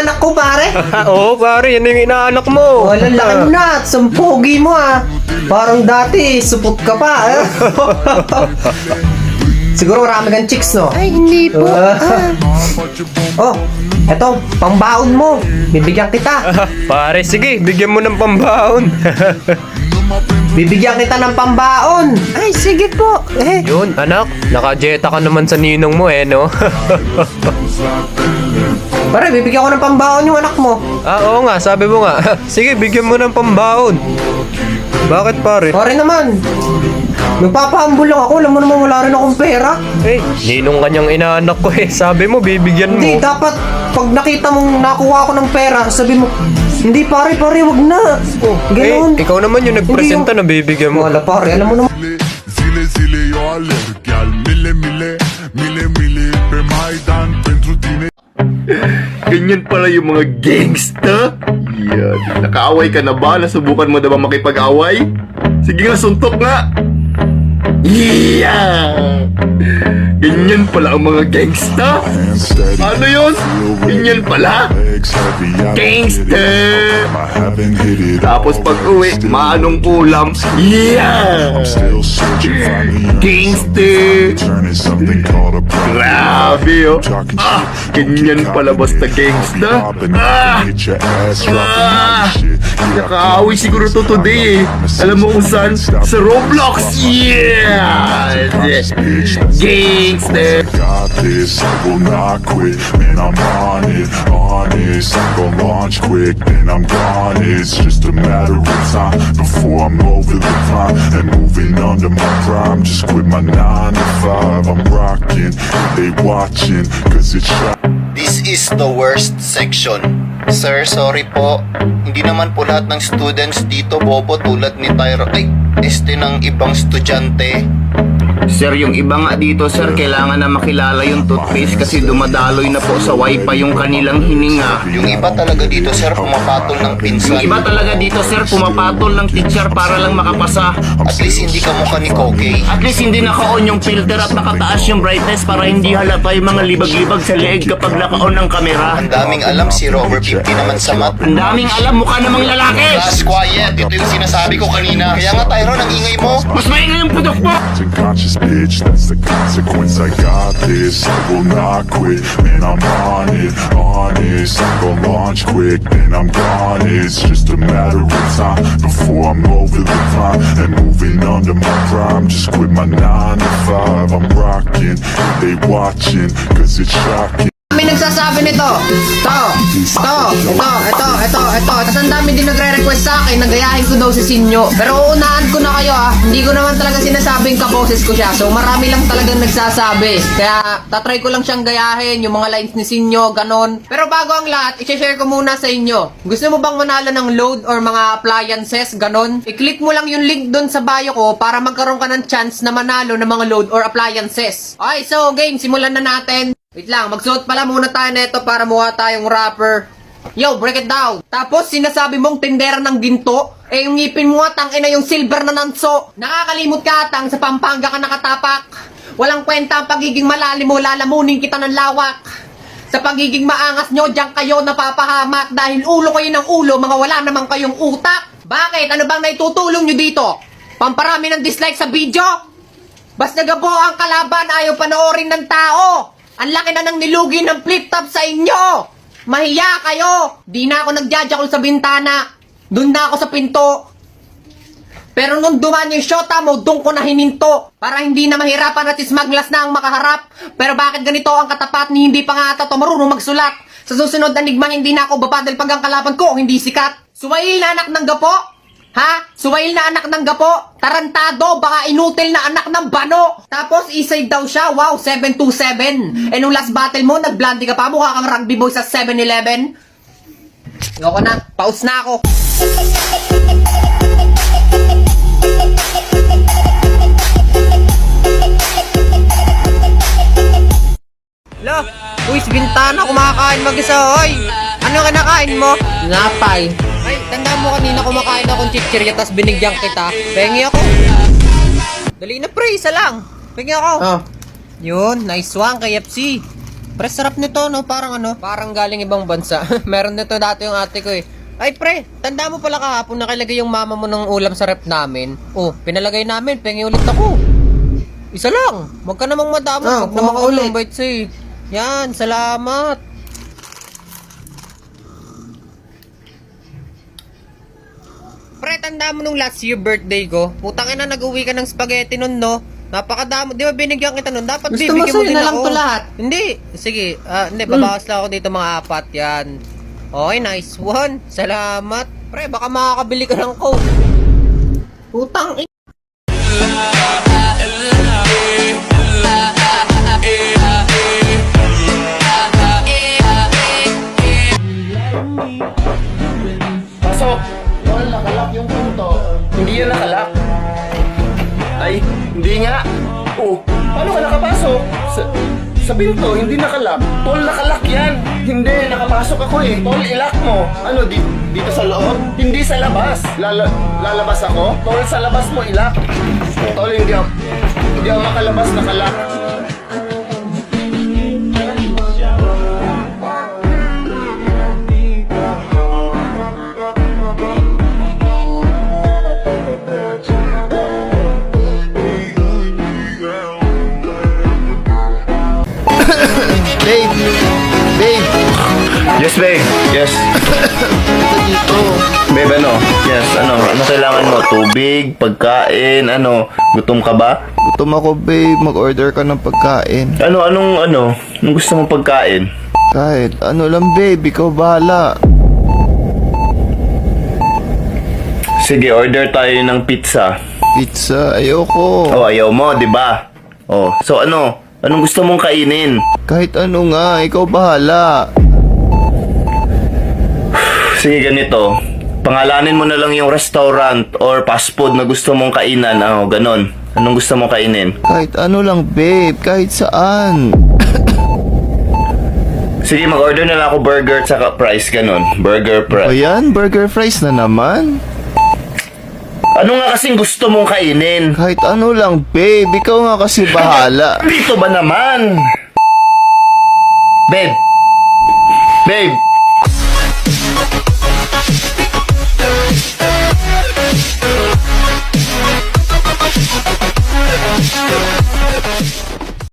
inaanak ko, pare. Oo, pare, yan yung inaanak mo. Wala laki mo na. Sampogi mo, Parang dati, supot ka pa. Siguro marami kang chicks, no? Ay, hindi po. Oh, eto, pambaon mo. Bibigyan kita. Pare, sige, bigyan mo ng pambaon. Bibigyan kita ng pambaon. Ay, sige po. Yun, anak, nakajeta ka naman sa ninong mo no? Pare, bibigyan ko ng pambaon yung anak mo. Oo nga, sabi mo nga. Sige, bigyan mo ng pambaon. Bakit pare? Pare naman. Nagpapahambol lang ako. Alam mo naman wala rin akong pera. Ninong kanyang inaanak ko Sabi mo, bibigyan mo. Hindi, dapat pag nakita mong nakuha ko ng pera, sabi mo, hindi pare, wag na. Oh, ganoon. Ikaw naman yung nagpresenta na bibigyan mo. Wala pare, alam mo naman. Zile zile eu alerg, iar mile pe Maidan pentru tine. Ganyan pala yung mga gangsta. Yan. Nakaaway ka na ba? Nasubukan mo na ba makipag-away? Sige nga, suntok nga. Yeah! Ganyan pala ang mga gangsta. Ano yun? Ganyan pala? Gangsta! Tapos pag uwi, manong ulam. Yeah! Gangsta! Grabe ganyan pala basta gangsta. Nakaaway siguro to today Alam mo kung saan? Sa Roblox. Yeah! Gangster. Got this, I will not quit. Man, I'm on it, honest. I'm gon' launch quick, then I'm gone. It's just a matter of time before I'm over the climb and moving under my prime. Just quit my 9 to 5. I'm rocking, they watching, cause it's shot. This is the worst section. Sir, sorry po. Hindi naman po lahat ng students dito bobo tulad ni Tyro. Ay, ng ibang estudyante. Sir, yung iba nga dito, sir, kailangan na makilala yung toothpaste kasi dumadaloy na po sa wifi yung kanilang hininga. Yung iba talaga dito, sir, pumapatol ng pinsan. Yung iba talaga dito, sir, pumapatol ng teacher para lang makapasa. At least hindi ka mukha ni Kokey. At least hindi naka-on yung filter at nakataas yung brightness para hindi halata yung mga libag-libag sa leeg kapag naka-on ng kamera. Ang daming alam, si Robert 50 naman sa mat. Ang daming alam, mukha namang lalaki! Last quiet, ito yung sinasabi ko kanina. Kaya nga, Tyron, ang ingay mo. Mas maingay yung putok mo! Conscious bitch, that's the consequence. I got this, I will not quit. Man, I'm on it, honest. I'm gon' launch quick, then I'm gone. It's just a matter of time before I'm over the climb and moving under my prime. Just quit my 9 to 5. I'm rocking, they watching, cause it's shocking. May nagsasabi nito. Ito. Tapos ang dami din nagre-request sa akin na gayahin ko daw si Sinyo. Pero uunahan ko na kayo Hindi ko naman talaga sinasabing kaboses ko siya. So marami lang talagang nagsasabi. Kaya tatry ko lang siyang gayahin yung mga lines ni Sinyo, ganon. Pero bago ang lahat, i-share ko muna sa inyo. Gusto mo bang manalo ng load or mga appliances, ganon? I-click mo lang yung link doon sa bio ko para magkaroon ka ng chance na manalo ng mga load or appliances. Okay, so game, simulan na natin. Wait lang, magsuot pala muna tayo nito para mukha tayong rapper. Yo, break it down. Tapos sinasabi mong tindera ng ginto, yung ngipin mo tangina yung silver na nanso. Nakakalimot ka sa Pampanga ka nakatapak. Walang kwenta ang pagiging malalim mo, lalamunin kita ng lawak. Sa pagiging maangas nyo, diyan kayo napapahamak dahil ulo kayo ng ulo, mga wala naman kayong utak. Bakit? Ano bang naitutulong nyo dito? Pamparami ng dislike sa video? Basta gabo ang kalaban, ayaw panoorin ng tao. Ang laki na ng nilugi ng flip top sa inyo. Mahiya kayo. Di na ako nagjajakol sa bintana. Doon na ako sa pinto. Pero nung duman yung shota mo, doon ko na hininto. Para hindi na mahirapan at smaglas na ang makaharap. Pero bakit ganito ang katapat ni hindi pa nga ata to marunong magsulat? Sa susunod enigma, hindi na ako bapadal pag ang kalaban ko hindi sikat. Suwail na anak ng gapo. Suwail na anak ng gapo. Tarantado, baka inutil na anak ng bano. Tapos isay daw siya, wow, 727. Nung last battle mo, nagblandi ka pa, mukha kang rugby boy sa 7-Eleven. Ayoko na, pause na ako. Lo, uwis bintana, kumakain mag-isa, oy. Ano kinakain mo? Napay. Ay, tandaan mo kanina kumakain akong chichirya tas binigyan kita. Pengi ako. Dali na pre, isa lang. Pengi ako. Yun, nice one KFC. Pre, sarap nito, no? Parang ano? Parang galing ibang bansa. Meron nito dati yung ate ko eh. Ay, pre, tanda mo pala kahapon nakalagay yung mama mo ng ulam sa rep namin. Oh, pinalagay namin, pengi ulit ako. Isa lang. Huwag ka namang madamot. Ah, Huwag naman kuha ka ako ulit. ng bite sa'yo. Yan, salamat. Pre, tanda mo nung last year birthday ko. Putang ina, nag-uwi ka ng spaghetti nun, no? Napakadamo. Di ba binigyan kita nun? Dapat Gusto mo bibigyan mo sa'yo din na lang ako. to lahat? Hindi. Sige. Hindi, babawas lang ako dito mga 4 yan. Okay, nice one. Salamat. Pre, baka makakabili ka ng coke. Putang ina. Pasok! Tol, nakalak yung pinto. Hindi yan nakalak. Ay, hindi nga. Oh, paano ka nakapasok? Sa pinto, hindi nakalak. Tol, nakalak yan. Hindi, nakapasok ako eh. Tol, ilak mo. Ano, dito sa loob? Hindi sa labas. Lalabas ako? Tol, sa labas mo ilak. Tol, hindi ako makalabas, nakalak. Babe! Babe! Yes, babe. Yes. Ito dito. Babe, ano? Yes, ano? Ano kailangan mo? Tubig? Pagkain? Ano? Gutom ka ba? Gutom ako, babe. Mag-order ka ng pagkain. Anong gusto mong pagkain? Kahit ano lang, babe. Ikaw bahala. Sige, order tayo ng pizza. Pizza, ayoko. Oh, ayaw mo, di ba? Oh, so ano? Anong gusto mong kainin? Kahit ano nga, ikaw bahala. Sige, ganito. Pangalanin mo na lang yung restaurant or fast food na gusto mong kainan. Oh, ganon. Anong gusto mong kainin? Kahit ano lang, babe. Kahit saan. Sige, mag-order na lang ako burger at saka fries, ganon. Burger, O fries. yan, burger fries na naman. Ano nga kasing gusto mong kainin? Kahit ano lang, babe. Ikaw nga kasi bahala. Dito ba naman? Babe! Babe!